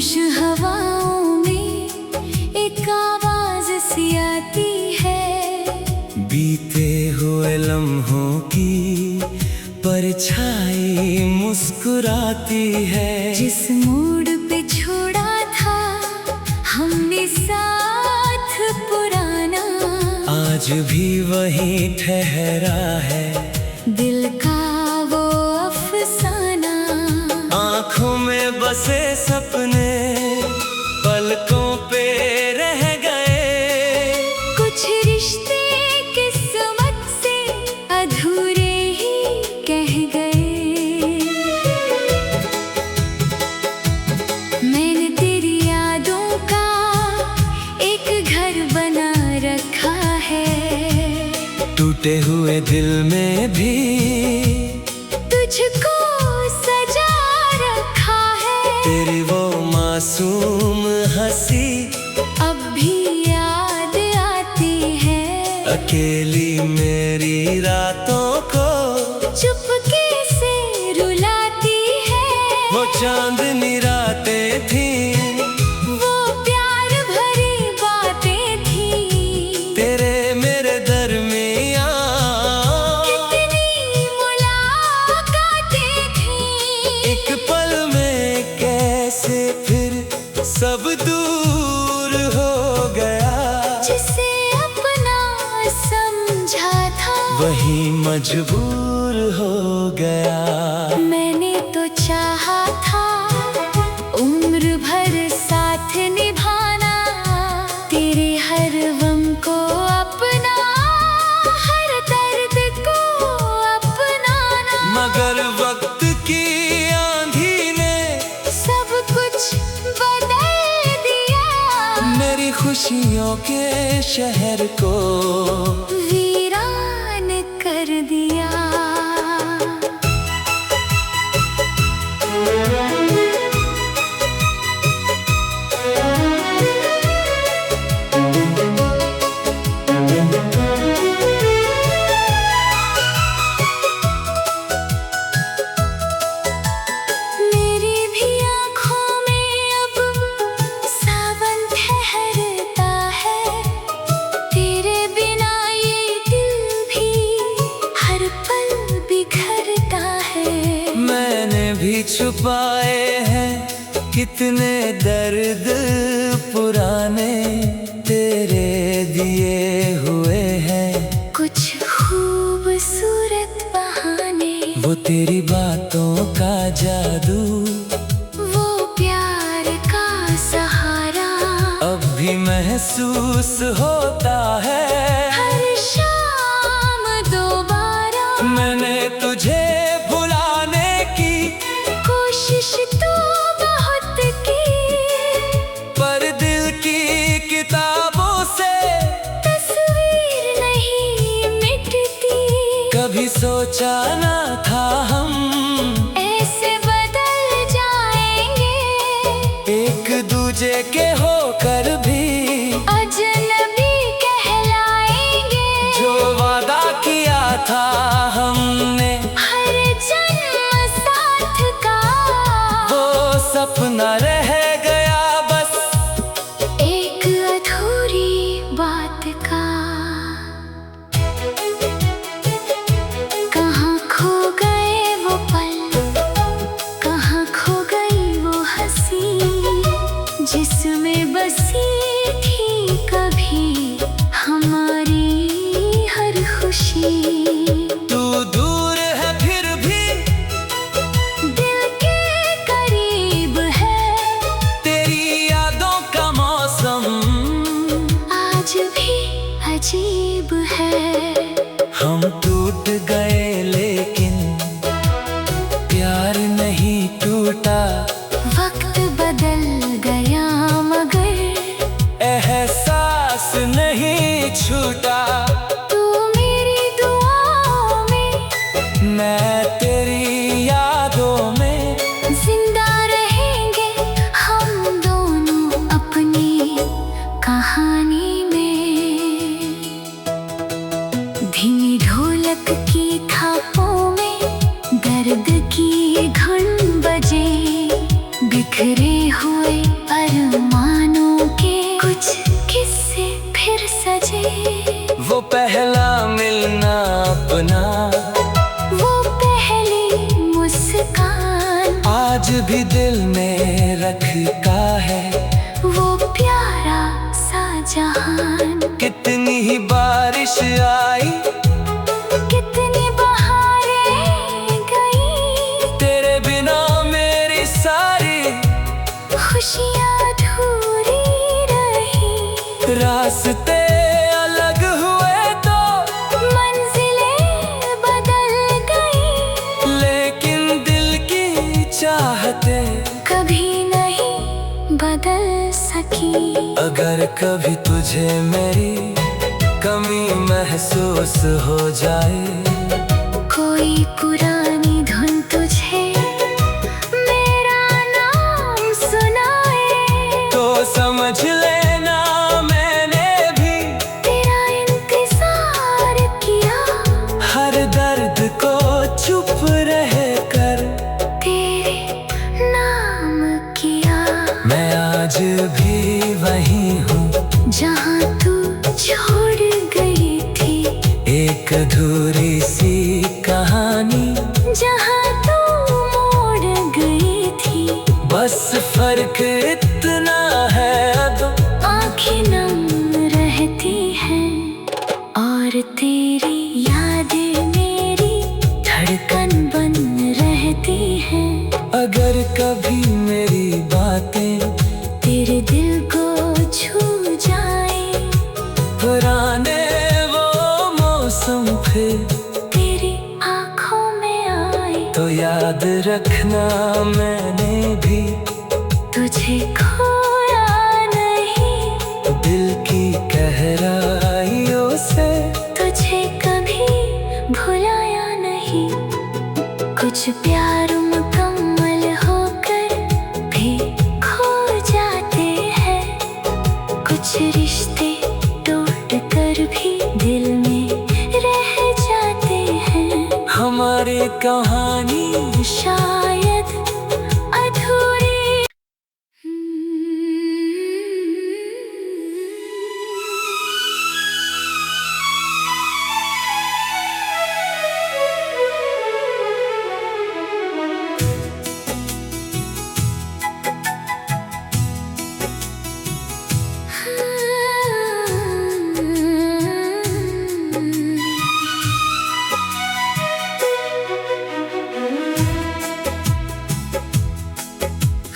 खामोश हवाओं में एक आवाज सी आती है। बीते हुए लम्हों की परछाई मुस्कुराती है। जिस मोड़ पे छोड़ा था हमने साथ पुराना, आज भी वहीं ठहरा है दिल का वो अफसाना। आँखों में बसे सपने पलकों पे रह गए। कुछ रिश्ते किस्मत से अधूरे ही कह गए। मैंने तेरी यादों का एक घर बना रखा है। टूटे हुए दिल में भी तुझको सजा रखा है। तेरी वो मासूम हंसी अब भी याद आती है। अकेली मेरी रातों को चुपके से रुलाती है। वो चांदनी रातें थी, वो प्यार भरी बातें थी। तेरे मेरे दरमियाँ कितनी मुलाकातें थी। एक पल में कैसे फिर सब दूर हो गया। जिसे अपना समझा था वही मजबूर हो गया। मैंने तो चाहा था उम्र भर साथ निभाना। तेरे हर गम को अपना, हर दर्द को अपनाना। मगर वक्त की आंधी ने सब कुछ बदल दिया। मेरी खुशियों के शहर को वीरान कर दिया। मेरी भी आँखों में अब सावन ठहरता है। तेरे बिना ये दिल भी हर पल बिखरता है। मैंने भी छुपाए हैं कितने दर्द पुराने, तेरे दिए हुए हैं कुछ खूबसूरत बहाने। वो तेरी बातों का जादू, वो प्यार का सहारा अब भी महसूस होता है। हर शाम दोबारा। मैंने तुझे भुलाने की कोशिश तो बहुत की, पर दिल की किताबों से तस्वीर नहीं मिटती। कभी सोचा ना था हम ऐसे बदल जाएंगे। एक दूजे के होकर भी अजनबी कहलाएंगे। जो वादा किया था हमने हर जन्म साथ का वो सपना रह गया बस एक अधूरी बात का। कहाँ खो गए वो पल, कहाँ खो गई वो हंसी, जिसमें बसी थी कभी हमारी हर खुशी। तू दूर है फिर भी दिल के करीब है। तेरी यादों का मौसम आज भी अजीब है। हम टूट गए लेकिन प्यार नहीं टूटा। वक्त बदल गया मगर एहसास नहीं छूटा। तू मेरी दुआओं में, मैं तेरी यादों में जिंदा रहेंगे हम दोनों अपनी कहानी में। धीमी ढोलक की थापों में दर्द की धुन बजे। बिखरे बिखरे हुए अरमानों के कुछ किस्से फिर सजे। वो पहला मिलना अपना, वो पहली मुस्कान आज भी दिल में रखता है। वो प्यारा सा जहान। कितनी ही बारिश आई, कितनी बहारें गई, तेरे बिना मेरी सारी खुशियाँ अधूरी रही। रास्ते अलग हुए तो मंजिलें बदल गई, लेकिन दिल की चाहते कभी नहीं बदल सकी। अगर कभी तुझे मेरी कमी महसूस हो जाए, कोई पुरानी धुन तुझे मेरा नाम सुनाए, तो समझ लेना मैंने भी तेरा इंतजार किया। हर दर्द को चुप रह कर तेरे नाम किया। मैं आज भी वही हूँ जहाँ तू छोड़ गई थी, एक अधूरी सी कहानी जहाँ तू मोड़ गई थी। बस फर्क इतना है अब आँखें नम रहती हैं और तेरी यादें मेरी धड़कन बन रहती हैं। अगर कभी मेरी बातें तेरे दिल को छू जाए, पुराने वो मौसम फिर तेरी आँखों में आए, तो याद रखना मैंने भी तुझे खोया नहीं। दिल की गहराइयों से तुझे कभी भुलाया नहीं। कुछ प्यार मुकम्मल होकर भी खो जाते हैं, कुछ रिश्ते टूट कर भी दिल में रह जाते हैं। हमारी कहानी शायद अधूरी।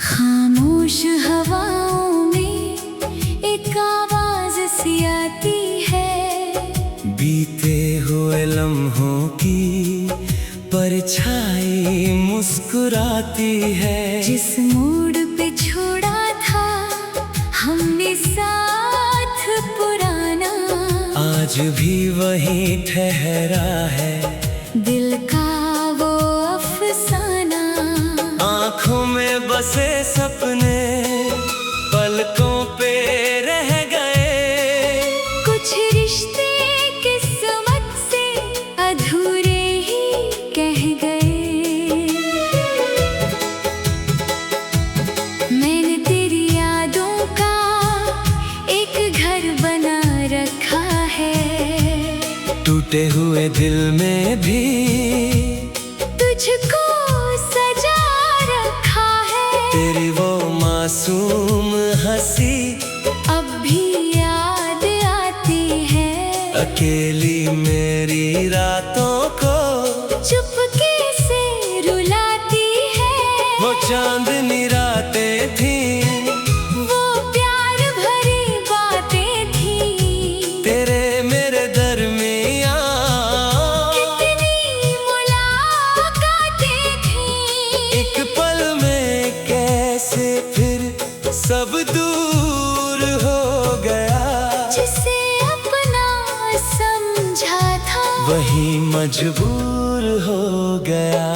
खामोश हवाओं में एक आवाज सी आती है, बीते हुए लम्हों की परछाई मुस्कुराती है। जिस मोड़ पे छोड़ा था हमने साथ पुराना, आज भी वही ठहरा है दिल का वो अफसाना। आँखों में बसे सपने पलकों पे रह गए, कुछ रिश्ते किस्मत से अधूरे ही कह गए। मैंने तेरी यादों का एक घर बना रखा है, टूटे हुए दिल में भी तुझको सजा रखा है। तेरी वो मासूम हंसी अब भी याद आती है, अकेली मेरी रातों को चुपके से रुलाती है। वो चांदनी रातें थी, वो प्यार भरी बातें थी, तेरे मेरे दरमियाँ कितनी मुलाकातें थी। एक पल में कैसे फिर सब दूर हो गया, जिसे अपना समझा था वही मजबूर हो गया।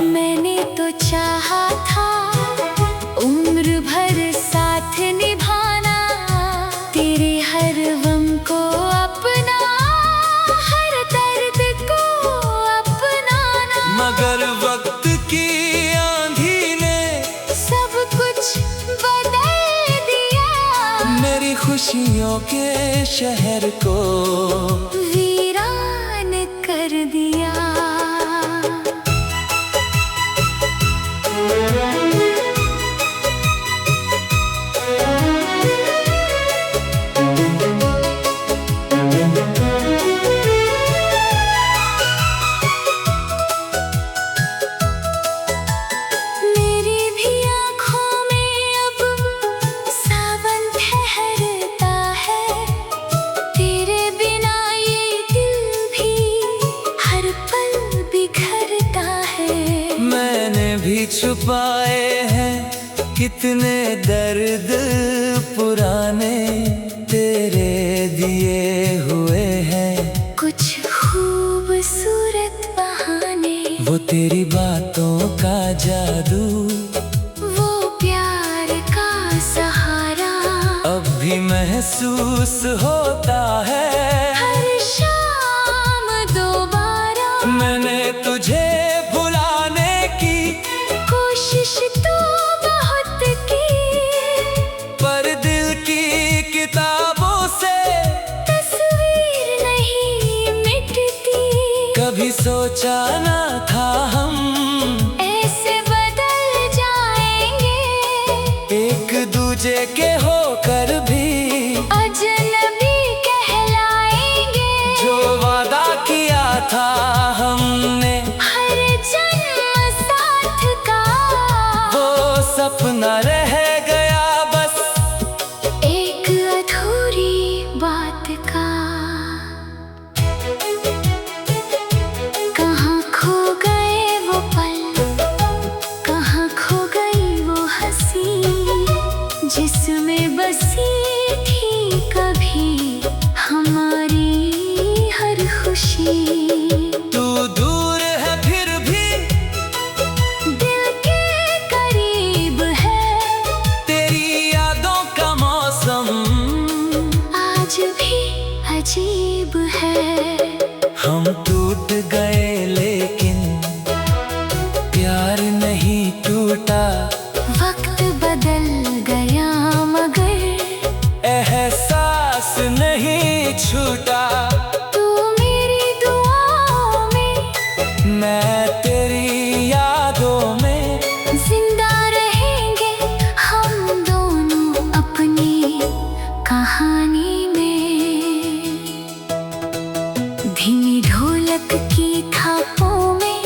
मैंने तो चाहा था उम्र भर साथ निभाना, तेरे हर गम को अपना, हर दर्द को अपनाना। मगर वक्त की आंधी ने सब कुछ खुशियों के शहर को वीरान कर दिया। मेरी भी आँखों में अब सावन ठहरता है, तेरे बिना ये दिल भी हर पल बिखरता है। मैंने भी छुपाए हैं कितने दर्द पुराने, तेरे दिए हुए हैं कुछ खूबसूरत बहाने। वो तेरी बातों का जादू, वो प्यार का सहारा अब भी महसूस होता है। हर शाम दोबारा मैंने तुझे भुलाने की कोशिश तो बहुत की, पर दिल की किताबों से तस्वीर नहीं मिटती। कभी सोचा ना था हम ऐसे बदल जाएंगे, एक दूजे के होकर भी अजनबी कहलाएंगे। जो वादा किया था हमने हर जन्म साथ का वो सपना रह गया बस एक अधूरी बात का। कहाँ खो गए वो पल, कहाँ खो गई वो हंसी, जिसमें बसी थी कभी हमारी हर खुशी। तू दूर है फिर भी दिल के करीब है, तेरी यादों का मौसम आज भी अजीब है। हम टूट गए लेकिन प्यार नहीं टूटा, वक्त बदल गया मगर एहसास नहीं छूटा। तू मेरी दुआओं में, मैं तेरी यादों में जिंदा रहेंगे हम दोनों अपनी कहानी में। धीमी ढोलक की थापों में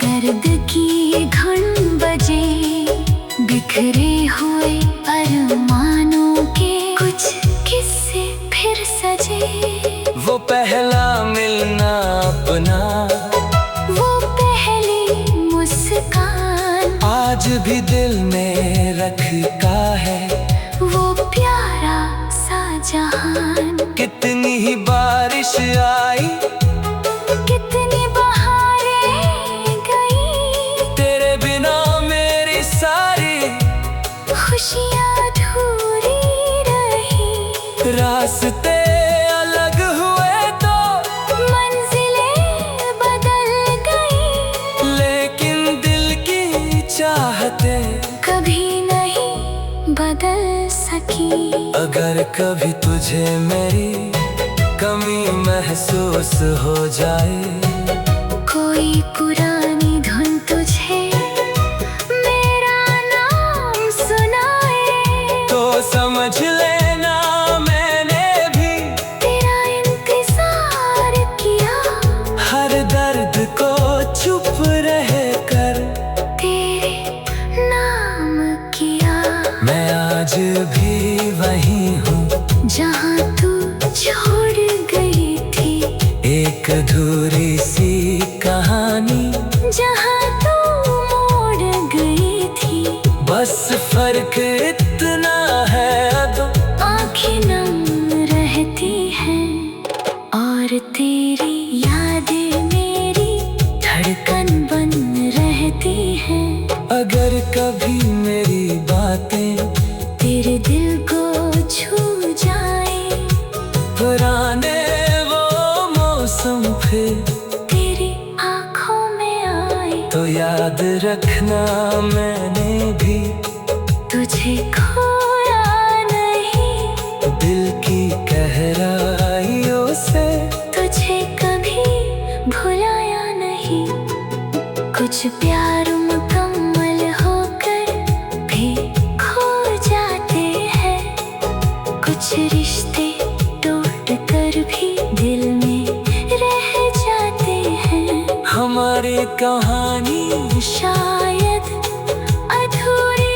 दर्द की धुन बजे, बिखरे हुए अरमानों के कुछ किस्से फिर सजे। वो पहला मिलना अपना, वो पहली मुस्कान आज भी दिल में रखा है। वो प्यारा सा जहान, कितनी ही बारिश आई कितनी बहारें गई, तेरे बिना मेरी सारी खुशियाँ अधूरी रही। रास्ते अलग हुए तो मंजिलें बदल गई, लेकिन दिल की चाहते कभी नहीं बदल सकी। अगर कभी तुझे मेरी कमी महसूस हो जाए, कोई पुरानी धुन तुझे मेरा नाम सुनाए, तो समझ लेना मैंने भी तेरा इंतजार किया। हर दर्द को चुप रह कर तेरे नाम किया। मैं आज भी वही हूँ जहाँ तू छोड़ गई थी, एक अधूरी सी कहानी जहाँ तू मोड़ गई थी। बस फर्क इतना है अब आँखें नम रहती हैं और तेरी यादें मेरी धड़कन बन रहती हैं। अगर कभी मेरी बातें तेरे दिल को छू जाए, पुराने वो मौसम फिर तेरी आँखों में आए, तो याद रखना मैंने भी तुझे खोया नहीं। दिल गहराइयों से। तुझे कभी भुलाया नहीं, कुछ प्यार मुकम्मल होकर भी खो जाते हैं, कुछ रिश्ते टूट कर भी दिल में रह जाते हैं। हमारी कहानी शायद अधूरी।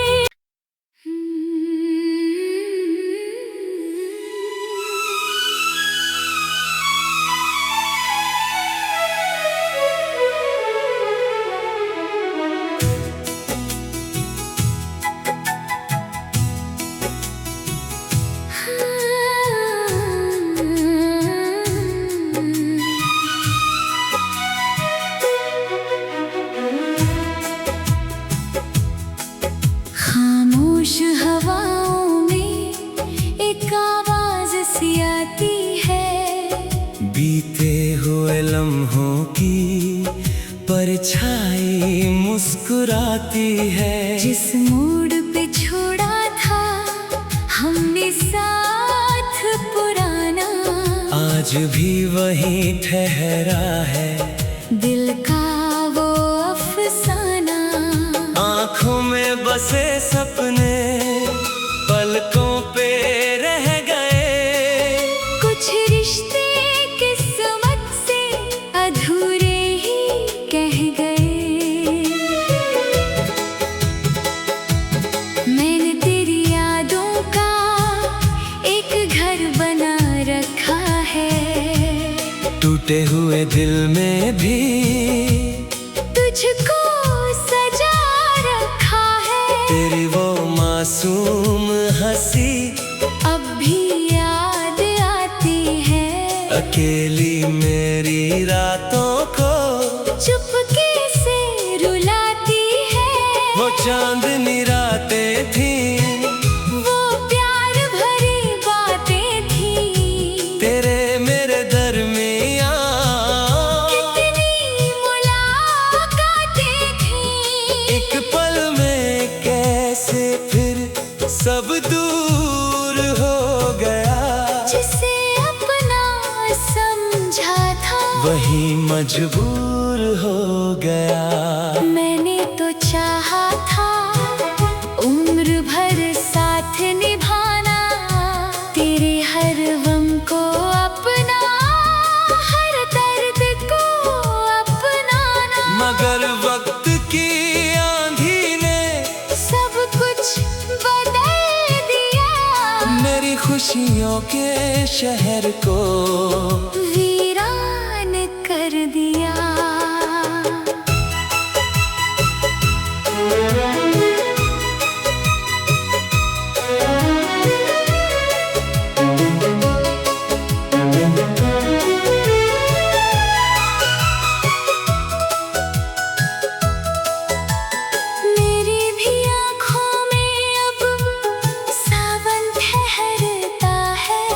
खामोश हवाओं में एक आवाज सी आती है, बीते हुए लम्हों की परछाई मुस्कुराती है। जिस मोड़ पे छोड़ा था हमने साथ पुराना, आज भी वहीं ठहरा है दिल का वो अफसाना। आँखों में बसे सपने पलकों पे रह गए, कुछ रिश्ते किस्मत से अधूरे ही कह गए। मैंने तेरी यादों का एक घर बना रखा है, टूटे हुए दिल में भी तुझको सजा रखा है। तेरी वो मासूम हंसी अब भी याद आती है, अकेली मेरी रातों को चुपके से रुलाती है। वो चांदनी रातें थी, वो प्यार भरी बातें थी, तेरे मेरे दरमियाँ कितनी मुलाकातें थी। एक पल में कैसे फिर सब दूर हो गया, जिसे अपना समझा था वही मजबूर हो गया। मैंने तो चाहा था उम्र भर साथ निभाना, तेरे हर गम को अपना, हर दर्द को अपनाना। मगर वक्त की आंधी ने सब कुछ बदल दिया, मेरी खुशियों के शहर को वीरान कर दिया। मेरी भी आँखों में अब सावन ठहरता है,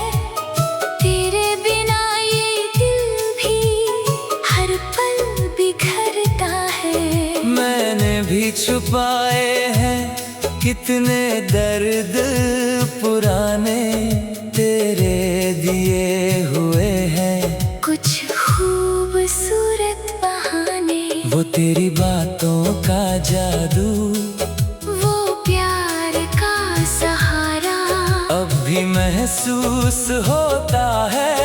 तेरे बिना ये दिल भी हर पल बिखरता है। मैंने भी छुपाए हैं कितने दर्द पुराने, तेरे दिए हुए हैं कुछ खूबसूरत बहाने, वो तेरी बातों का जादू, वो प्यार का सहारा। अब भी महसूस होता है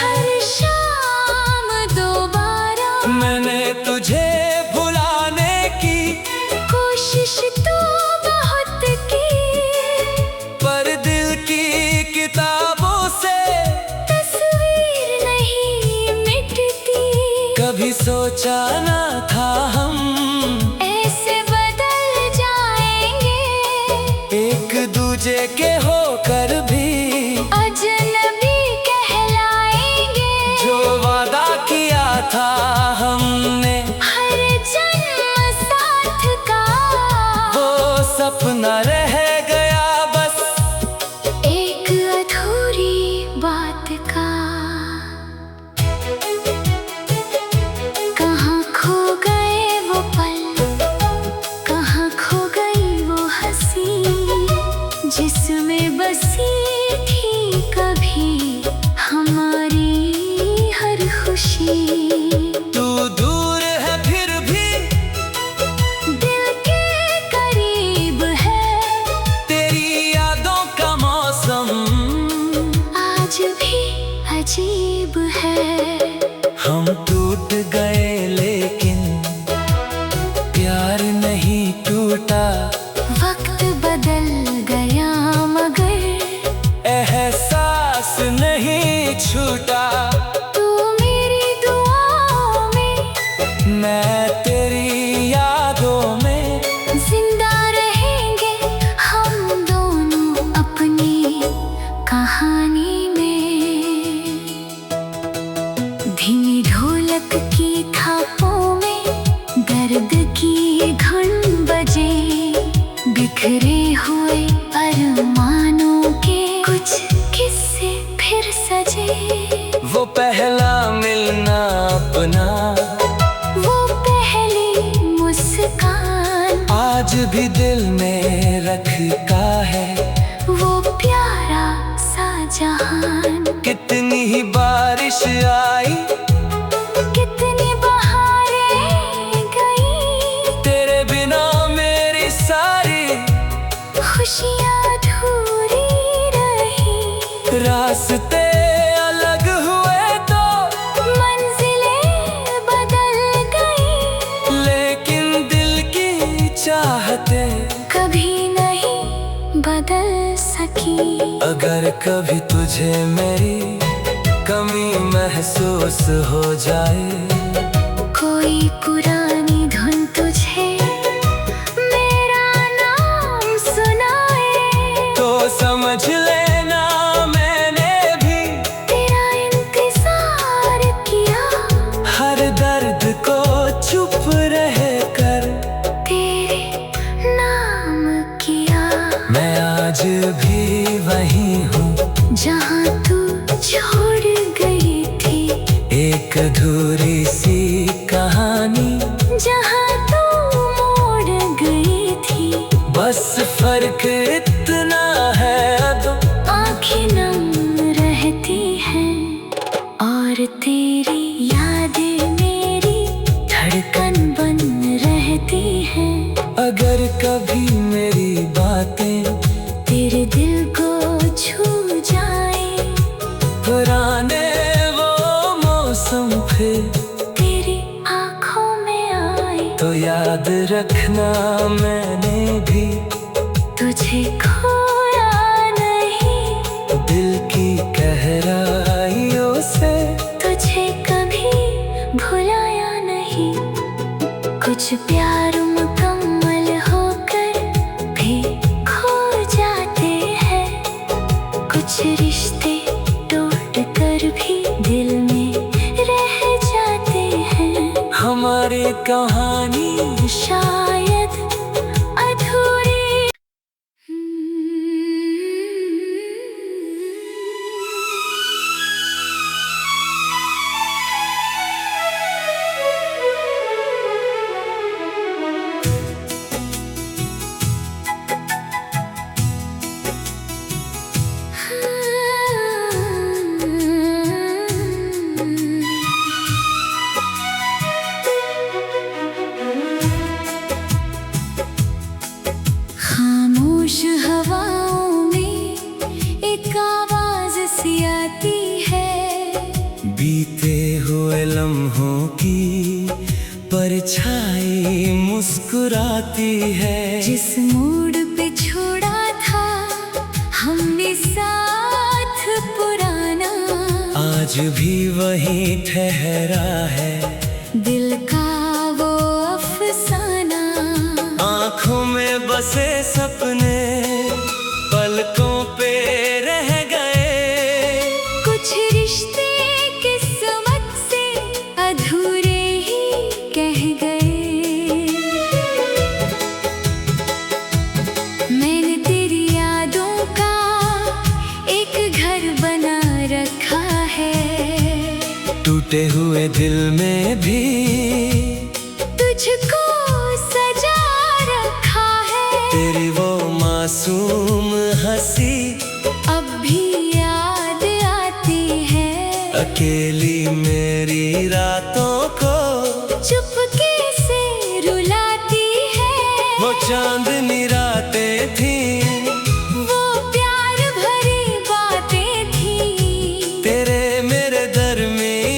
हर शाम दोबारा मैंने तुझे भुलाने की कोशिश तो बहुत की, पर दिल की किताबों से तस्वीर नहीं मिटती। कभी सोचा ना था हम ऐसे बदल जाएंगे, एक दूजे के होकर भी अजनबी कहलाएंगे। जो वादा किया था हमने हर जन्म साथ का, वो सपना रह गया बस एक अधूरी बात का। कहाँ खो गए वो पल, कहाँ खो गई वो हंसी, जिसमें बसी थी कभी हम टूट गए लेकिन प्यार नहीं टूटा। वक्त बदल गया मगर एहसास नहीं छूटा। तू मेरी दुआओं में, मैं तेरी यादों में। जिंदा रहेंगे हम दोनों अपनी कहानी में। धीमी ढोलक की थापों में दर्द की धुन बजे। बिखरे हुए अरमानों के कुछ किस्से फिर सजे। वो पहला मिलना अपना, वो पहली मुस्कान आज भी दिल में रखता है। वो प्यारा सा जहान। कितनी ही बारिश आई, कितनी बहारें गई। तेरे बिना मेरी सारी खुशियाँ अधूरी रही। रास्ते अलग हुए तो मंजिलें बदल गई। लेकिन दिल की चाहते कभी नहीं बदल सकी। अगर कभी तुझे मेरी कमी महसूस हो जाए, कोई पुरानी धुन तुझे मेरा नाम सुनाए, तो समझ लेना मैंने भी तेरा इंतजार किया। हर दर्द को चुप रह कर तेरे नाम किया। मैं आज भी वही हूँ जहाँ तू छोड़ गई थी। एक अधूरी सी कहानी जहाँ तू मोड़ गई थी। बस फर्क इतना है अब आँखें नम रहती हैं और तेरी यादें मेरी धड़कन बन रहती हैं। अगर कभी मेरी बातें तेरे दिल को छू जाए, पुराने वो मौसम फिर तेरी आँखों में आए, तो याद रखना मैंने भी तुझे खोया नहीं। दिल की गहराइयों से तुझे कभी भुलाया नहीं। कुछ प्यार मुकम्मल होकर भी खो जाते हैं। कुछ रिश्ते टूट कर भी दिल में रह जाते हैं। हमारी कहानी शायद अधूरी। खामोश हवाओं में एक आवाज सी आती है। बीते हुए लम्हों की परछाई मुस्कुराती है। जिस मोड़ पे छोड़ा था हमने साथ पुराना, आज भी वहीं ठहरा है दिल का वो अफसाना। आँखों में बसे सपने पलकों पे रह गए। कुछ रिश्ते किस्मत से अधूरे ही कह गए। मैंने तेरी यादों का एक घर बना रखा है। टूटे हुए दिल में भी तुझको सजा रखा है। तेरी वो मासूम हंसी अब भी याद आती है। अकेली मेरी रातों को चुपके से रुलाती है। वो चांदनी रातें थी, वो प्यार भरी बातें थी। तेरे मेरे दरमियाँ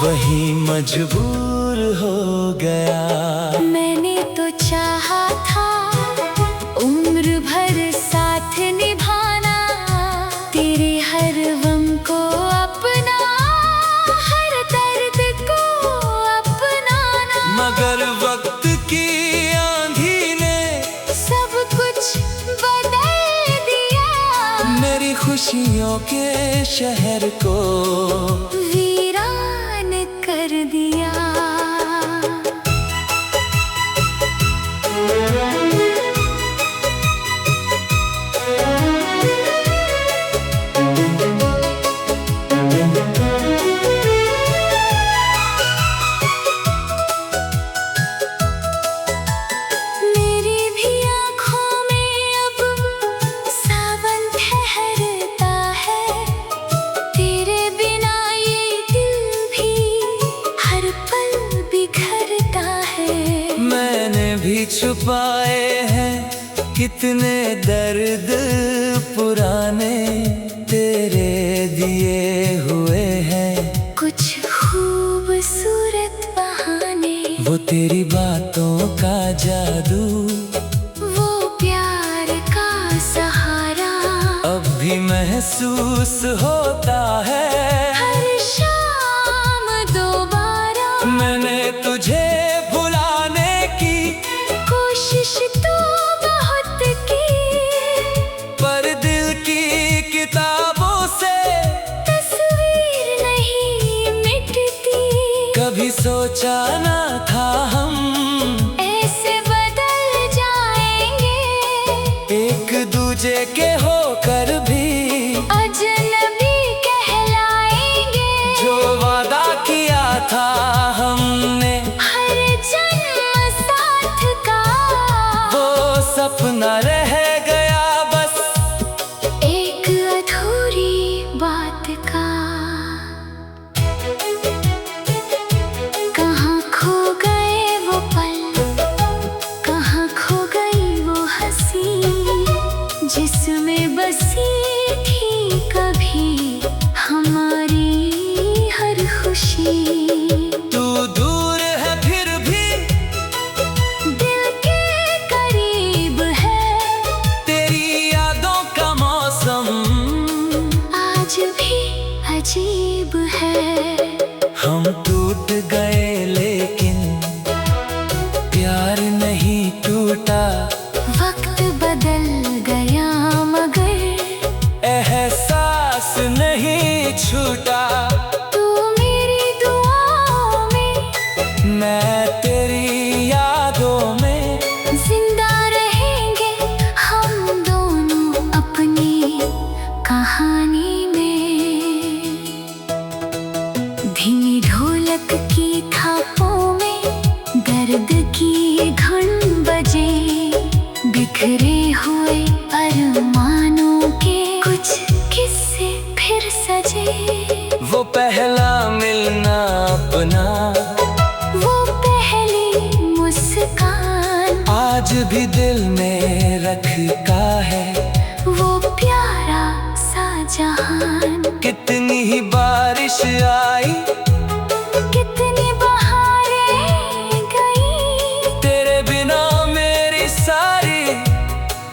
वही मजबूर हो गया। मैंने तो चाहा था उम्र भर साथ निभाना, तेरे हर गम को अपना, हर दर्द को अपनाना। मगर वक्त की आंधी ने सब कुछ बदल दिया, मेरी खुशियों के शहर को वीरान कर दिया। मेरी भी आँखों में अब सावन ठहरता है, तेरे बिना ये दिल भी हर पल बिखरता है। मैंने भी छुपाए हैं कितने दर्द पुराने, तेरे दिए हुए हैं कुछ खूबसूरत बहाने, वो तेरी बातों का जादू, वो प्यार का सहारा, अब भी महसूस होता है। हर शाम दोबारा मैंने तुझे भुलाने की कोशिश तो बहुत की, पर दिल की किताबों से तस्वीर नहीं मिटती। कभी सोचा ना था हम ऐसे बदल जाएंगे, एक दूजे के होकर भी अजनबी कहलाएंगे। जो वादा किया था हमने हर जन्म साथ का, वो सपना रह गया बस एक अधूरी बात का। कहाँ खो गए वो पल, कहाँ खो गई वो हंसी, जिसमें बसी थी कभी हमारी हर खुशी। तू दूर है फिर भी दिल के करीब है, तेरी यादों का मौसम आज भी अजीब है। हम टूट गए लेकिन प्यार नहीं टूटा, वक्त बदल गया मगर एहसास नहीं छूटा। तू मेरी दुआओं में, मैं तेरी यादों में, जिंदा रहेंगे हम दोनों अपनी कहानी में। धीमी ढोलक की थापों में दर्द की धुन बजे, बिखरे हुए अरमानों के कुछ किस्से फिर सजे। वो पहला मिलना अपना, वो पहली मुस्कान, आज भी दिल में रखता है। वो प्यारा सा जहान, कितनी ही बारिश आई, कितनी बहारें गई, तेरे बिना मेरी सारी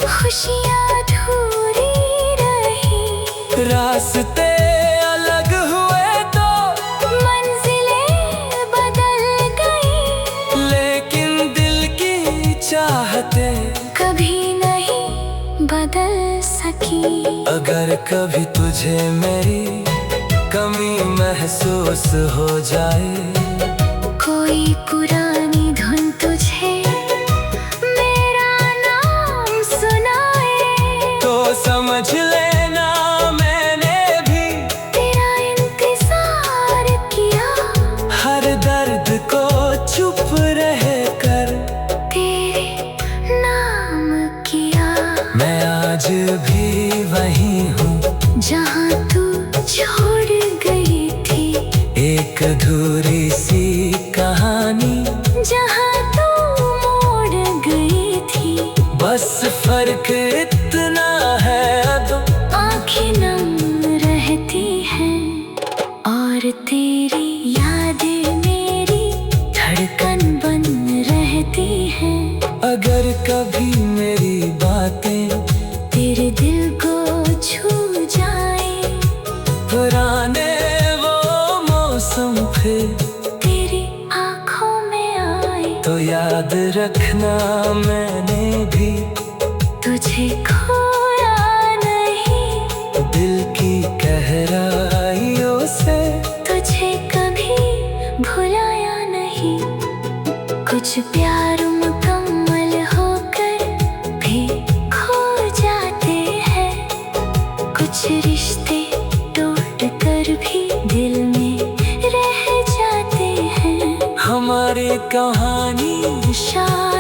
खुशियाँ अधूरी रही। रास्ते अलग हुए तो मंजिलें बदल गई, लेकिन दिल की चाहते कभी नहीं बदल सकी। अगर कभी तुझे मेरी कमी महसूस हो जाए, कोई पुरानी धुन तुझे मेरा नाम सुनाए, तो समझ लेना मैंने भी तेरा इंतजार किया। हर दर्द को चुप रह कर तेरे नाम किया। मैं आज भी वही हूँ जहाँ तू छोड़ गई थी, एक अधूरी सी कहानी जहाँ तू मोड़ गई थी। बस फर्क इतना है अब आँखें नम रहती हैं और तेरी याद छू जाए। पुराने वो मौसम फिर तेरी आँखों में आए तो याद रखना मैंने भी तुझे खोया नहीं। दिल की गहराइयों से तुझे कभी भुलाया नहीं। कुछ प्यार मुकम्मल होकर भी खो जाते हैं। कुछ रिश्ते टूट कर भी दिल में रह जाते हैं। हमारी कहानी शायद